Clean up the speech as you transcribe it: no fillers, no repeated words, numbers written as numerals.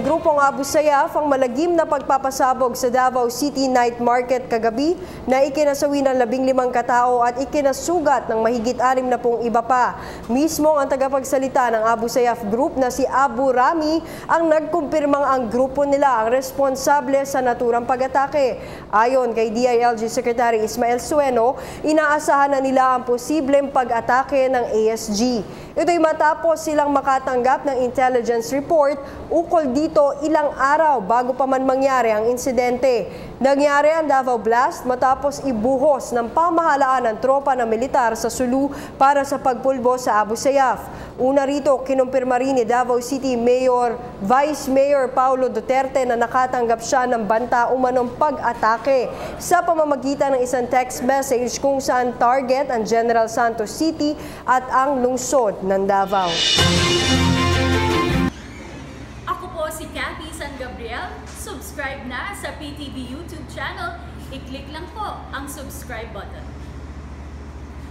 ng grupong Abu Sayyaf ang malagim na pagpapasabog sa Davao City Night Market kagabi na ikinasawi ng 15 katao at ikinasugat ng mahigit 60 iba pa. Mismo ang tagapagsalita ng Abu Sayyaf Group na si Abu Rami ang nagkumpirmang ang grupo nila ang responsable sa naturang pag-atake. Ayon kay DILG Secretary Ismael Sueno, inaasahan na nila ang posibleng pag-atake ng ASG. Ito'y matapos silang makatanggap ng intelligence report ukol dito ilang araw bago pa man mangyari ang insidente. Nangyari ang Davao Blast matapos ibuhos ng pamahalaan ng tropa na militar sa Sulu para sa pagpulbo sa Abu Sayyaf. Una rito, kinumpirma rin ni Davao City Mayor Vice Mayor Paulo Duterte na nakatanggap siya ng banta umanong pag-atake sa pamamagitan ng isang text message kung saan target ang General Santos City at ang lungsod ng Davao. Ako po si Cathy San Gabriel. Subscribe na sa PTV YouTube channel. I-click lang po ang subscribe button.